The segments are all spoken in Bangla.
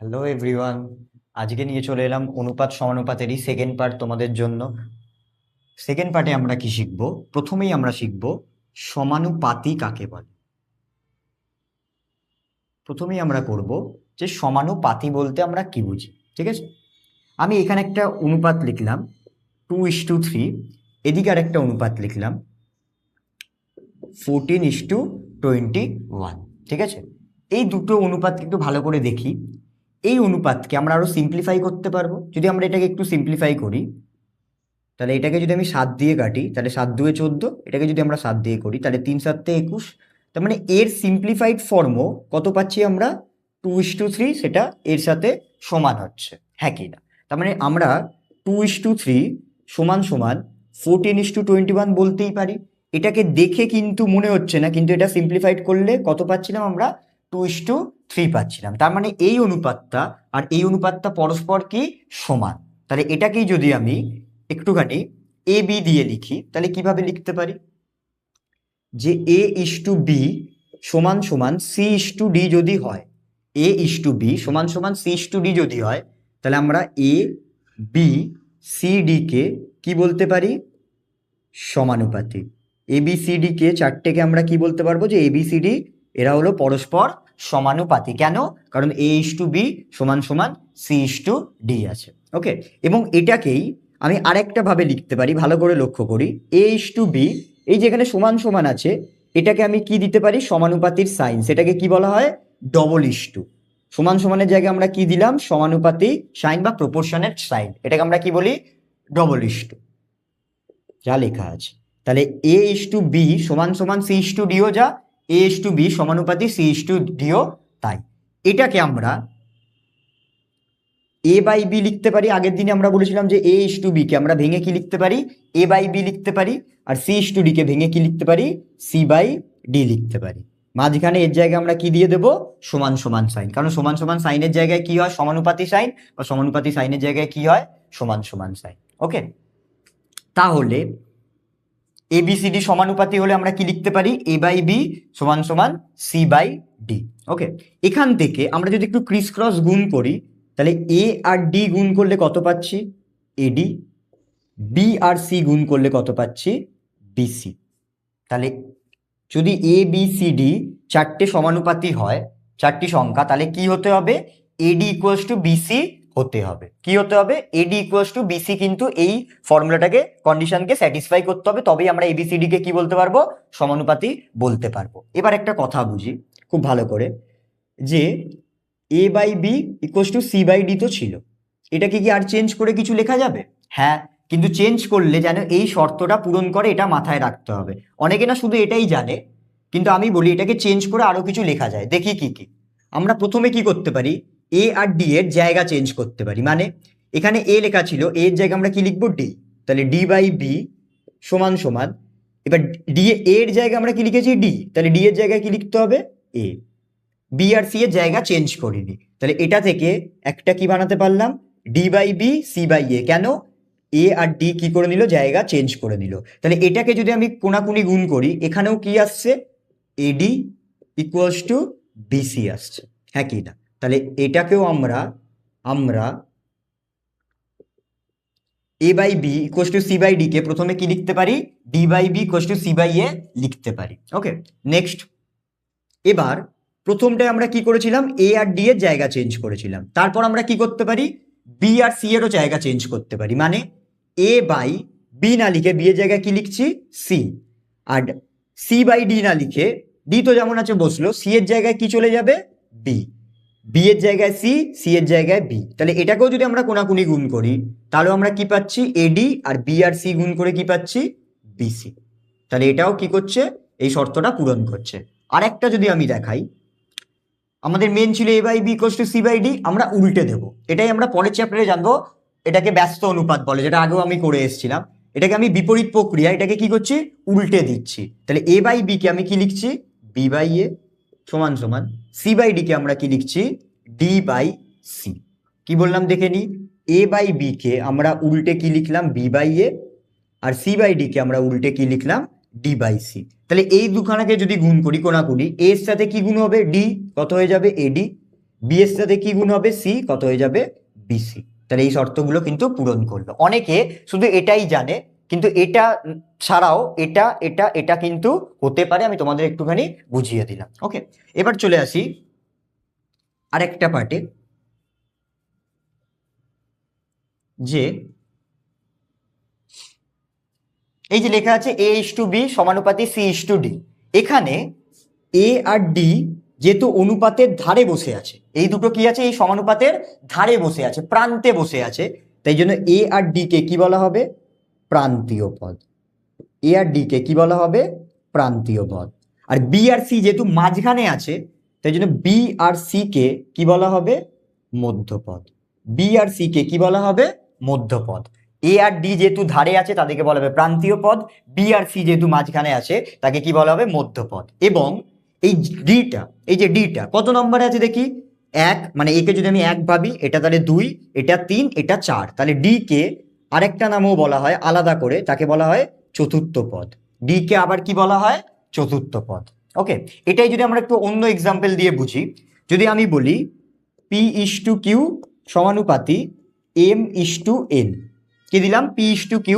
হ্যালো এভরিওয়ান, আজকে নিয়ে চলে এলাম অনুপাত সমানুপাতেরই সেকেন্ড পার্ট তোমাদের জন্য। সেকেন্ড পার্টে আমরা কি শিখব? প্রথমেই আমরা শিখব সমানুপাতি কাকে বলে। প্রথমেই আমরা করব যে সমানুপাতি বলতে আমরা কি বুঝি। ঠিক আছে, আমি এখানে একটা অনুপাত লিখলাম 2:3, এদিকে আর একটা অনুপাত লিখলাম 14:21। ঠিক আছে, এই দুটো অনুপাতকে একটু ভালো করে দেখি। এই অনুপাতকে আমরা আরো সিম্পলিফাই করতে পারবো। যদি আমরা এটাকে একটু সিম্পলিফাই করি, তাহলে এটাকে যদি আমি 7 দিয়ে কাটি তাহলে 7 2 14, এটাকে যদি আমরা 7 দিয়ে করি তাহলে 3 7 21। তার মানে এর সিম্পলিফাইড ফর্মও কত পাচ্ছি আমরা? 2:3, সেটা এর সাথে সমান হচ্ছে, হ্যাঁ কি না? তার মানে আমরা 2:3 সমান সমান 14:21 বলতেই পারি। এটাকে দেখে কিন্তু মনে হচ্ছে না, কিন্তু এটা সিম্পলিফাইড করলে কত পাচ্ছিলাম আমরা? 2:3 পাচ্ছিলাম। তার মানে এই অনুপাতটা আর এই অনুপাতটা পরস্পর কি সমান। তাহলে এটাকেই যদি আমি একটুখানি এ বি দিয়ে লিখি তাহলে কিভাবে লিখতে পারি? যে A:B সমান সমান C:D যদি হয়, A:B সমান সমান C:D যদি হয়, তাহলে আমরা ABCD কে কি বলতে পারি? সমানুপাতিক। ABCD কে চারটেকে আমরা কি বলতে পারবো? যে ABCD এরা হলো পরস্পর সমানুপাতিক। কেন? কারণ A:B সমান সমান C:D আছে। ওকে, এবং এটাকেই আমি আরেকটা ভাবে লিখতে পারি, ভালো করে লক্ষ্য করি। A:B এই যেখানে সমান সমান আছে, এটাকে আমি কি দিতে পারি? সমানুপাতির সাইন, সেটাকে কি বলা হয়? ডবল:2। সমান সমানের জায়গায় আমরা কি দিলাম? সমানুপাতি সাইন বা প্রপোর্শনের সাইন, এটাকে আমরা কি বলি? ডবল:2 যা লেখা আছে। তাহলে A:B সমান সমান C:Dও যা, A:B সমানুপাতি C:Dও তাই। এটাকে আমরা A/B লিখতে পারি। আগের দিনে আমরা বলেছিলাম যে A:B কে আমরা ভেঙে কি লিখতে পারি? A/B লিখতে পারি। আর C:D কে ভেঙে কি লিখতে পারি? C/D লিখতে পারি। মাঝখানে এর জায়গায় আমরা কি দিয়ে দেব? সমান সমান সাইন। কারণ সমান সমান সাইনের জায়গায় কি হয়? সমানুপাতি সাইন। বা সমানুপাতি সাইনের জায়গায় কি হয়? সমান সমান সাইন। ওকে, তাহলে ABCD সমানুপাতি হলে আমরা কি লিখতে পারি? A/B সমান সমান C/D। ওকে, এখান থেকে আমরা যদি একটু ক্রিস ক্রস গুণ করি, তাহলে A আর D গুণ করলে কত পাচ্ছি? AD। B আর C গুণ করলে কত পাচ্ছি? BC। তাহলে যদি ABCD চারটে সমানুপাতি হয়, চারটি সংখ্যা, তাহলে কি হতে হবে? AD = BC হতে হবে। কি হতে হবে? AD = BC, কিন্তু এই ফর্মুলাটাকে, কন্ডিশনকে স্যাটিসফাই করতে হবে, তবেই আমরা ABCD কে কি বলতে পারবো? সমানুপাতি বলতে পারবো। এবার একটা কথা বুঝি খুব ভালো করে, যে A/B = C/D তো ছিল, এটাকে কি আর চেঞ্জ করে কিছু লেখা যাবে? হ্যাঁ, কিন্তু চেঞ্জ করলে যেন এই শর্তটা পূরণ করে, এটা মাথায় রাখতে হবে। অনেকে না শুধু এটাই জানে, কিন্তু আমি বলি এটাকে চেঞ্জ করে আরো কিছু লেখা যায়। দেখি কি কি। আমরা প্রথমে কি করতে পারি? A আর D এর জায়গা চেঞ্জ করতে পারি। মানে এখানে A লেখা ছিল, A এর জায়গায় আমরা কি লিখবো? D। তাহলে D/B সমান সমান, এবার D এর জায়গায় আমরা কি লিখেছি? D, তাহলে D এর জায়গায় কি লিখতে হবে? A। B আর C এর জায়গা চেঞ্জ করিনি, তাহলে এটা থেকে একটা কি বানাতে পারলাম? D/B C/A। কেন? A আর D কি করে নিল? জায়গা চেঞ্জ করে নিল। তাহলে এটাকে যদি আমি কোনাকুনি গুণ করি, এখানেও কি আসছে? AD = BC আসছে, হ্যাঁ কি না? তাহলে এটাকেও আমরা আমরা A/B = C/D কে প্রথমে কি লিখতে পারি? D/B = C/A লিখতে পারি। ওকে, নেক্সট। এবার প্রথমটায় আমরা কি করেছিলাম? A আর D এর জায়গা চেঞ্জ করেছিলাম। তারপর আমরা কি করতে পারি? B আর C এরও জায়গা চেঞ্জ করতে পারি। মানে A/B না লিখে B এর জায়গায় কি লিখছি? C। আর C/D না লিখে, D তো যেমন আছে বসলো, C এর জায়গায় কি চলে যাবে? B। B এর জায়গায় C, C এর জায়গায় B। তাহলে এটাকেও যদি আমরা কোনাকুনি গুণ করি, তাহলে আমরা কি পাচ্ছি? AD আর B আর C গুণ করে কি পাচ্ছি? BC। তাহলে এটাও কি করছে? এই শর্তটা পূরণ করছে। আরেকটা যদি আমি দেখাই, আমাদের মেন ছিল A/B = C/D, আমরা উল্টে দেব। এটাই আমরা পরের চ্যাপ্টারে জানবো। এটাকে ব্যস্ত অনুপাত বলে, যেটা আগেও আমি করে এসেছিলাম। এটাকে আমি বিপরীত প্রক্রিয়া, এটাকে কি করছি? উল্টে দিচ্ছি। তাহলে A/B কে আমি কি লিখছি? B/A সমান সমান C/D কে আমরা কি লিখছি? D/C। কি বললাম দেখে নি? A/B কে আমরা উল্টে কি লিখলাম? B/A। আর C/D কে আমরা উল্টে কি লিখলাম? D/C। তাহলে এই দুখানাকে যদি গুণ করি কোনাকুনি, A এর সাথে কি গুণ হবে? D, কত হয়ে যাবে? AD। বি এর সাথে কি গুণ হবে, সি, কত হয়ে যাবে, বিসি। তাহলে এই শর্তগুলো কিন্তু পূরণ করলো। অনেকে শুধু এটাই জানে, কিন্তু এটা ছাড়াও এটা এটা এটা কিন্তু হতে পারে, আমি তোমাদের একটুখানি বুঝিয়ে দিলাম। ওকে, এবার চলে আসি আরেকটা পার্টে, যে এই যে লেখা আছে A:B সমানুপাতি C:D। এখানে এ আর ডি যেহেতু অনুপাতের ধারে বসে আছে, এই দুটো কি আছে, এই সমানুপাতের ধারে বসে আছে, প্রান্তে বসে আছে, তাই জন্য এ আর ডি কে কি বলা হবে, প্রান্তীয় পদ। এ আর ডি কে কি বলা হবে, প্রান্তীয় পদ। আর বি আর সি যেহেতু মাঝখানে আছে, তাই জন্য বি আর সি কে কি বলা হবে, মধ্যপদ। বি আর সি কে কি বলা হবে, মধ্যপদ। এ আর ডি যেহেতু ধারে আছে তাদেরকে বলা হবে প্রান্তীয় পদ, বি আর সি যেহেতু মাঝখানে আছে তাকে কি বলা হবে, মধ্যপদ। এবং এই ডিটা, এই যে ডিটা কত নম্বরে আছে দেখি, এক, মানে একে যদি আমি এক ভাবি, এটা তাহলে দুই, এটা তিন, এটা চার, তাহলে ডি কে আরেকটা নামও বলা হয় আলাদা করে, তাকে বলা হয় চতুর্থ পদ। ডি কে আবার কি বলা হয়, চতুর্থ পদ। ওকে, এটাই যদি আমরা একটু অন্য এক্সাম্পল দিয়ে বুঝি, যদি আমি বলি P:Q সমানুপাতি M:N, কি দিলাম, P:Q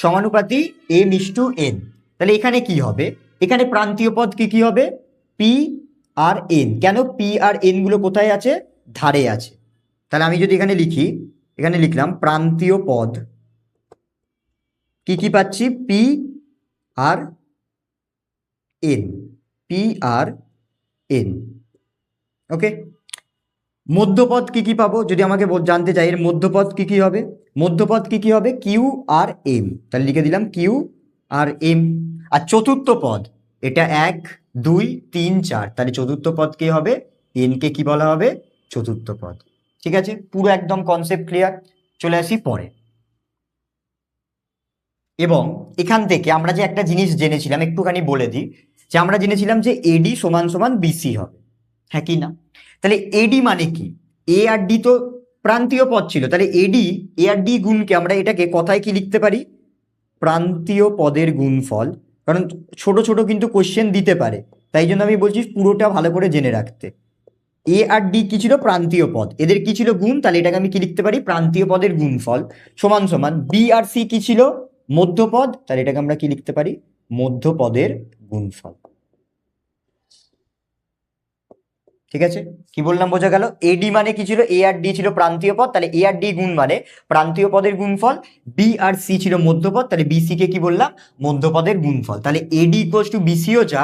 সমানুপাতি M:N, তাহলে এখানে কি হবে, এখানে প্রান্তীয় পদ কি কি হবে, পি আর এন। কেন, পি আর এন গুলো কোথায় আছে, ধারে আছে। তাহলে আমি যদি এখানে লিখি, এখানে লিখলাম প্রান্তীয় পদ কি কি পাচ্ছি, P R N, P R N. ওকে, মধ্যপদ কি কি পাবো, যদি আমাকে জানতে চাই এর মধ্যপদ কি কি হবে, মধ্যপদ কি কি হবে, কিউ আর এম, তাহলে লিখে দিলাম কিউ আর এম। আর চতুর্থ পদ, এটা এক, দুই, তিন, চার, তাহলে চতুর্থ পদ কি হবে, এন কে কি বলা হবে, চতুর্থ পদ। ঠিক আছে, পুরো একদম কনসেপ্ট ক্লিয়ার। চলে আসি পরে। এবং এখান থেকে আমরা যে একটা জিনিস জেনেছিলাম, একটুখানি বলে দিই, যে আমরা জেনেছিলাম যে এডি সমান সমান বিসি হবে, হ্যাঁ কি না? তাহলে এডি মানে কি, এ আর ডি তো প্রান্তীয় পদ ছিল, তাহলে এডি এ আর ডি গুণকে আমরা এটাকে কথায় কি লিখতে পারি, প্রান্তীয় পদের গুণফল। কারণ ছোট ছোট কিন্তু কোশ্চেন দিতে পারে, তাই জন্য আমি বলছি পুরোটা ভালো করে জেনে রাখতে। এ আর ডি কি ছিল, প্রান্তীয় পদ, এদের কি ছিল, গুণ, তাহলে এটাকে আমি কি লিখতে পারি, প্রান্তীয় পদের গুণফল সমান সমান বি আর সি কি ছিল, মধ্যপদ, তাহলে এটাকে আমরা কি লিখতে পারি, মধ্যপদের গুণফল। ঠিক আছে, কি বললাম বোঝা গেল? এডি মানে কি ছিল, এ আর ডি ছিল প্রান্তীয় পদ, তাহলে এ আর ডি গুণ মানে প্রান্তীয় পদের গুণফল, বি আর সি ছিল মধ্যপদ, তাহলে বিসি কে কি বললাম, মধ্যপদের গুণফল। তাহলে এডি ইকুয়ালস টু বিসিও যা,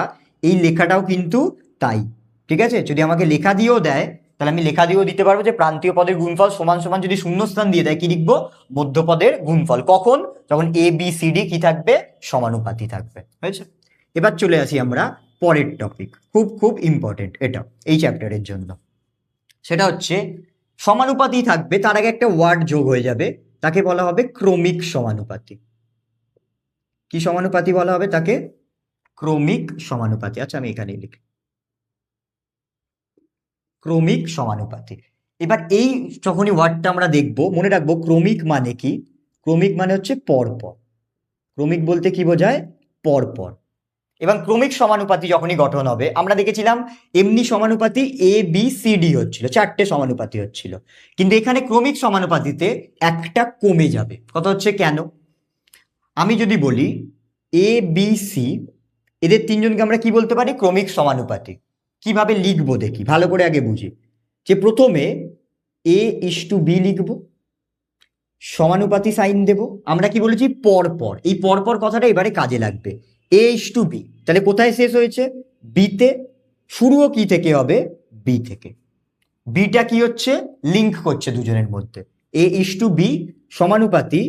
এই লেখাটাও কিন্তু তাই। ঠিক আছে, যদি আমাকে লেখা দিয়েও দেয়, তাহলে আমি লেখা দিয়েও দিতে পারবো যে প্রান্তীয় পদের গুণফল সমান সমান, যদি শূন্যস্থান দিয়ে দেয় কি লিখবো, মধ্যপদের গুণফল। কখন, যখন এ বি সি ডি কি থাকবে, সমানুপাতি থাকবে। হয়েছে, এবার চলে আসি আমরা পরের টপিক, খুব খুব ইম্পর্টেন্ট এটা এই চ্যাপ্টারের জন্য। সেটা হচ্ছে সমানুপাতি থাকবে, তার আগে একটা ওয়ার্ড যোগ হয়ে যাবে, তাকে বলা হবে ক্রমিক সমানুপাতি। কি সমানুপাতি বলা হবে তাকে, ক্রমিক সমানুপাতি। আচ্ছা আমি এখানেই লিখি ক্রমিক সমানুপাতি। এবার এই যখনই ওয়ার্ডটা আমরা দেখবো, মনে রাখবো ক্রমিক মানে কি, ক্রমিক মানে হচ্ছে পরপর। ক্রমিক বলতে কি বোঝায়, পরপর। এবং ক্রমিক সমানুপাতি যখনই গঠন হবে, আমরা দেখেছিলাম এমনি সমানুপাতি এ বি সি ডি হচ্ছিল, চারটে সমানুপাতি হচ্ছিল, কিন্তু এখানে ক্রমিক সমানুপাতিতে একটা কমে যাবে। কথা হচ্ছে কেন, আমি যদি বলি এ বি সি, এদের তিনজনকে আমরা কি বলতে পারি, ক্রমিক সমানুপাতি। কিভাবে লিখবো দেখি, ভালো করে আগে বুঝি, যে প্রথমে A:B লিখবো, সমানুপাতি সাইন দেব। আমরা কি বলেছি, পরপর, এই পরপর কথাটা এবারে কাজে লাগবে। A:B, তাহলে কোথায় শেষ হয়েছে, বিতে, শুরুও কি থেকে হবে, বি থেকে। বিটা কি হচ্ছে, লিঙ্ক করছে দুজনের মধ্যে, A:B সমানুপাতি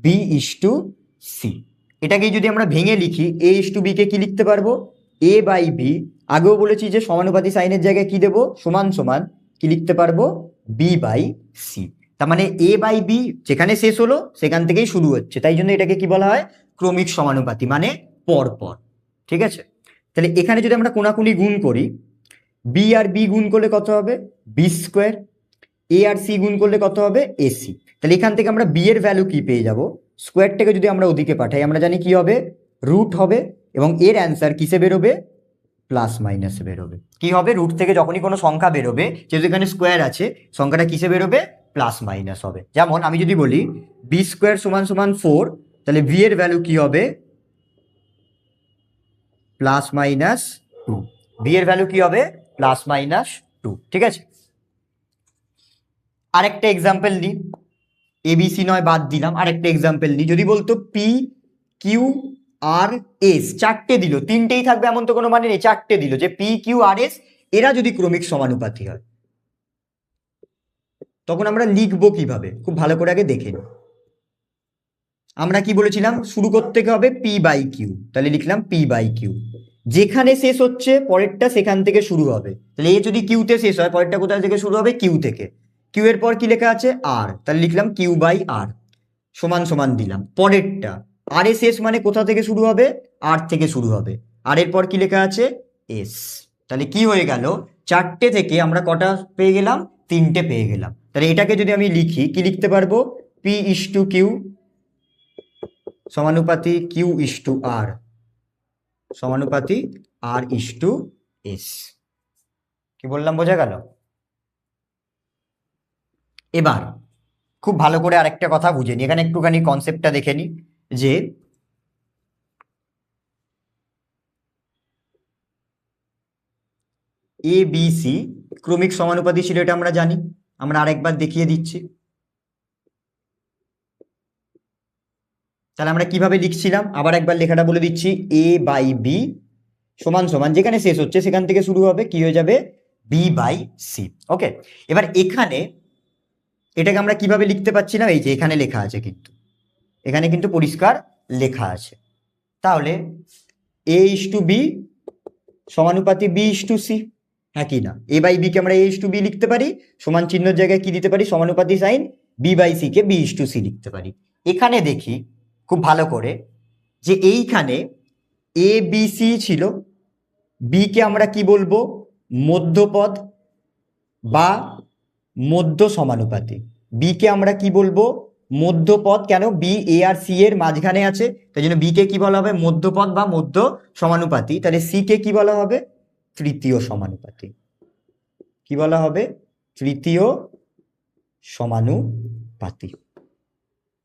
B:C। এটাকে যদি আমরা ভেঙে লিখি, A:B কে কি লিখতে পারবো, A/B। আগেও বলেছি যে সমানুপাতি সাইনের জায়গায় কি দেবো, সমান সমান কি লিখতে পারবো, B/C। তার মানে A/B যেখানে শেষ হলো সেখান থেকেই শুরু হচ্ছে, তাই জন্য এটাকে কি বলা হয়, ক্রমিক সমানুপাতি, মানে পরপর। ঠিক আছে, তাহলে এখানে যদি আমরা কোনাকুনি গুণ করি, বি আর বি গুণ করলে কত হবে, B², এ আর সি গুণ করলে কত হবে, AC। তাহলে এখান থেকে আমরা বি এর ভ্যালু কি পেয়ে যাব, স্কোয়ারটাকে যদি আমরা ওদিকে পাঠাই, আমরা জানি কি হবে, রুট হবে, এবং এর অ্যান্সার কিসে বেরোবে, প্লাস মাইনাসে বেরোবে। কি হবে, রুট থেকে যখনই কোনো সংখ্যা বেরোবে, যেহেতু এখানে স্কোয়ার আছে, সংখ্যাটা কিসে বেরোবে, প্লাস মাইনাস হবে। যেমন আমি যদি বলি বি স্কোয়ার সমান সমান 4, তাহলে বি এর ভ্যালু কি হবে, প্লাস মাইনাস 2। বি এর ভ্যালু কি হবে, প্লাস মাইনাস 2। ঠিক আছে, আরেকটা এক্সাম্পল নিই, এবিসি নয় বাদ দিলাম, আরেকটা এক্সাম্পল নিই। যদি বলতো পি কিউ আর এস, চারটে দিল, তিনটেই থাকবে এমন তো কোনো মানে নেই, চারটে দিল, যে পি কিউ আর এস এরা যদি ক্রমিক সমানুপাতি হয়, তখন আমরা লিখবো কিভাবে, খুব ভালো করে আগে দেখে নিই। আমরা কি বলেছিলাম, শুরু করতে হবে পি বাই কিউ, তাহলে লিখলাম পি বাই কিউ, যেখানে শেষ হচ্ছে পরেরটা সেখান থেকে শুরু হবে। তাহলে এ যদি কিউতে শেষ হয়, পরেরটা কোথা থেকে শুরু হবে, কিউ থেকে। কিউ এর পর কি লেখা আছে, আর, তাহলে লিখলাম কিউ বাই আর, সমান সমান দিলাম পরেরটা। আর এ শেষ মানে কোথা থেকে শুরু হবে, আর থেকে শুরু হবে। আর এর পর কি লেখা আছে, এস। তাহলে কি হয়ে গেল, চারটে থেকে আমরা কটা পেয়ে গেলাম, তিনটে পেয়ে গেলাম। তাহলে এটাকে যদি আমি লিখি, কি লিখতে পারবো, পি ইস টু কিউ সমানুপাতি কিউ ইস টু আর সমানুপাতি আর ইস টু এস। কি বললাম, বোঝা গেল? এবার খুব ভালো করে আরেকটা কথা বুঝে নি, এখানে একটুখানি কনসেপ্টটা দেখে নি, যে এ বি সি ক্রমিক সমানুপাতি ছিল, এটা আমরা জানি। আমরা আরেকবার দেখিয়ে দিচ্ছি। তাহলে আমরা কিভাবে লিখছিলাম, আবার একবার লেখাটা বলে দিচ্ছি, এ বাই বি সমান সমান, যেখানে শেষ হচ্ছে সেখান থেকে শুরু হবে, কি হয়ে যাবে, বি বাই সি। ওকে, এবার এখানে এটাকে আমরা কিভাবে লিখতে পাচ্ছিলাম, এই যে এখানে লেখা আছে, কিন্তু এখানে কিন্তু পরিষ্কার লেখা আছে। তাহলে এ ইস টু বি সমানুপাতি বি ইস টু সি, হ্যাঁ কি না? এ বাই বি কে আমরা এ ইস টু বি লিখতে পারি, সমান চিহ্নের জায়গায় কি দিতে পারি, সমানুপাতি সাইন, বি বাই সি কে বি ইস টু সি লিখতে পারি। এখানে দেখি খুব ভালো করে, যে এইখানে এ বি সি ছিল, বি কে আমরা কি বলবো, মধ্যপদ বা মধ্য সমানুপাতি। বি কে আমরা কি বলবো, মধ্যপদ। কেন, বি এ আর সি এর মাঝখানে আছে, তাই জন্য বি কে কি বলা হবে, মধ্যপদ বা মধ্য সমানুপাতি। তাহলে সি কে কি বলা হবে, তৃতীয় সমানুপাতি। কি বলা হবে, তৃতীয় সমানুপাতি।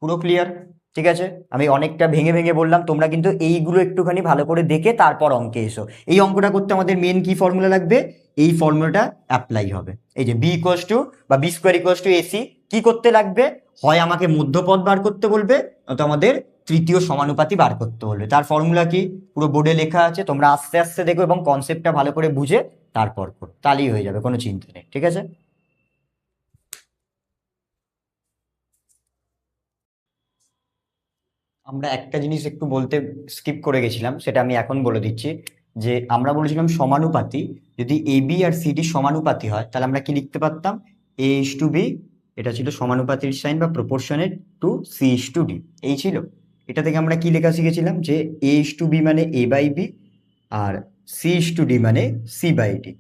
পুরো ক্লিয়ার? ঠিক আছে, আমি অনেকটা ভেঙে ভেঙে বললাম, তোমরা কিন্তু এইগুলো একটুখানি ভালো করে দেখে তারপর অঙ্কে এসো। এই অঙ্কটা করতে আমাদের মেন কি ফর্মুলা লাগবে, এই ফর্মুলাটা অ্যাপ্লাই হবে। এই যে বি ইকুয়ালস টু বা B square equals to AC, কি করতে লাগবে, হয় আমাকে মধ্যপদ বার করতে বলবে, নয়তো আমাদের তৃতীয় সমানুপাতি বার করতে বলবে। তার ফর্মুলা কি, পুরো বোর্ডে লেখা আছে, তোমরা আস্তে আস্তে দেখো এবং কনসেপ্টটা ভালো করে বুঝে তারপর করো, তাহলেই হয়ে যাবে, কোনো চিন্তা নেই। ঠিক আছে, আমরা একটা জিনিস একটু বলতে স্কিপ করে গেছিলাম, সেটা আমি এখন বলে দিচ্ছি, যে আমরা বলেছিলাম সমানুপাতি, যদি এ বি আর সি ডি সমানুপাতি হয়, তাহলে আমরা কি লিখতে পারতাম, এ ইস টু বি, এটা ছিল সমানুপাতির সাইন বা proportionate to C is to D, এই ছিল। এটা থেকে আমরা কি লেখা শিখেছিলাম, যে এ ইস টু বি মানে এ বাই বি, আর সি ইস টু ডি মানে সি বাই ডি।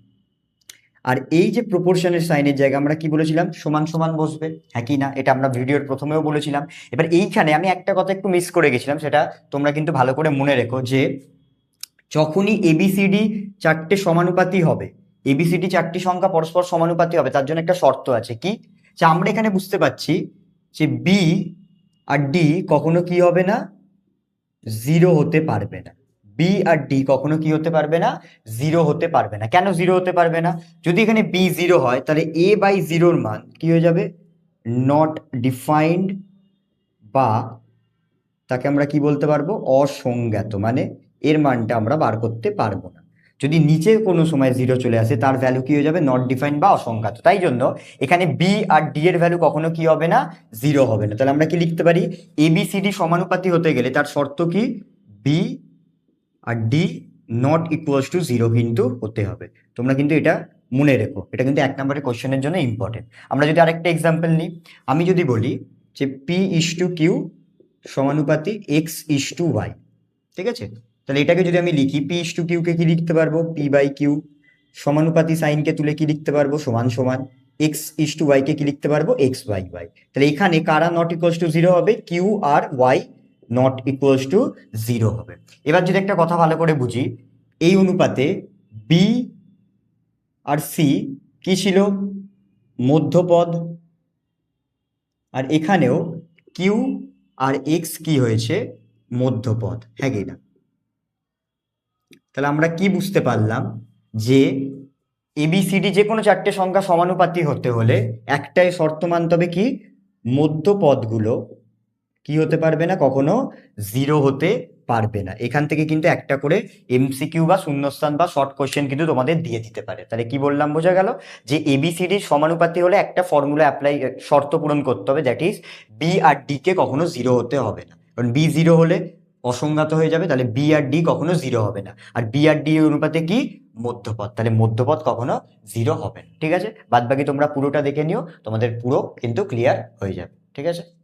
আর এই যে প্রপোর্শনের সাইনের জায়গায় আমরা কি বলেছিলাম, সমান সমান বসবে, হ্যাঁ কি না? এটা আমরা ভিডিওর প্রথমেও বলেছিলাম। এবার এইখানে আমি একটা কথা একটু মিস করে গেছিলাম, সেটা তোমরা কিন্তু ভালো করে মনে রেখো, যে যখনই এবিসিডি চারটে সমানুপাতি হবে, এবিসিডি চারটি সংখ্যা পরস্পর সমানুপাতি হবে, তার জন্য একটা শর্ত আছে। কি, যে আমরা এখানে বুঝতে পারছি যে বি আর ডি কখনো কি হবে না, জিরো হতে পারবে না। বি আর ডি কখনো কি হতে পারবে না, জিরো হতে পারবে না। কেন জিরো হতে পারবে না, যদি এখানে বি জিরো হয়, তাহলে এ বাই জিরোর মান কি হয়ে যাবে, নট ডিফাইন্ড, বা তাকে আমরা কি বলতে পারবো, অসংজ্ঞাত, মানে এর মানটা আমরা বার করতে পারবো না। যদি নিচে কোনো সময় জিরো চলে আসে, তার ভ্যালু কি হয়ে যাবে, নট ডিফাইন্ড বা অসংজ্ঞাত। তাই জন্য এখানে বি আর ডি এর ভ্যালু কখনো কি হবে না, জিরো হবে না। তাহলে আমরা কি লিখতে পারি, এবিসিডি সমানুপাতি হতে গেলে তার শর্ত কি, বি আর D not equals to zero কিন্তু হতে হবে। তোমরা কিন্তু এটা মনে রেখো, এটা কিন্তু 1 নম্বরের কোশ্চেনের জন্য ইম্পর্টেন্ট। আমরা যদি আরেকটা এক্সাম্পল নিই, আমি যদি বলি যে পি ইস টু কিউ সমানুপাতি এক্স ইস টু ওয়াই, ঠিক আছে? তাহলে এটাকে যদি আমি লিখি, পি ইস টু কিউকে কি লিখতে পারবো, পি বাই কিউ, সমানুপাতি সাইনকে তুলে কি লিখতে পারবো, সমান সমান, এক্স ইস টু ওয়াই কে কি লিখতে পারবো, এক্স বাই ওয়াই। তাহলে এখানে কারা নট ইকুয়ালস টু জিরো হবে, কিউ আর Y not equals to zero হবে। এবার যদি একটা কথা ভালো করে বুঝি, এই অনুপাতে বি আর সি কি ছিল? মধ্যপদ। আর এখানেও কিউ আর এক্স কি হয়েছে? মধ্যপদ। হ্যাঁ কি না? তাহলে আমরা কি বুঝতে পারলাম যে এবিসিডি যে কোনো চারটে সংখ্যা সমানুপাতি হতে হলে একটাই শর্ত মানতে হবে, কি? মধ্যপদগুলো কি হতে পারবে না, কখনো জিরো হতে পারবে না। এখান থেকে কিন্তু একটা করে এমসিকিউ বা শূন্যস্থান বা শর্ট কোশ্চেন কিন্তু তোমাদের দিয়ে দিতে পারে। তাহলে কি বললাম, বোঝা গেল যে এবিসিডির সমানুপাতি হলে একটা ফর্মুলা অ্যাপ্লাই, শর্ত পূরণ করতে হবে, দ্যাট ইজ বি আর ডি কে কখনো জিরো হতে হবে না। কারণ বি জিরো হলে অসংজ্ঞাত হয়ে যাবে, তাহলে বি আর ডি কখনো জিরো হবে না। আর বি আর ডি অনুপাতে কি? মধ্যপদ। তাহলে মধ্যপদ কখনো জিরো হবে না। ঠিক আছে, বাদ বাকি তোমরা পুরোটা দেখে নিও, তোমাদের পুরো কিন্তু ক্লিয়ার হয়ে যাবে। ঠিক আছে।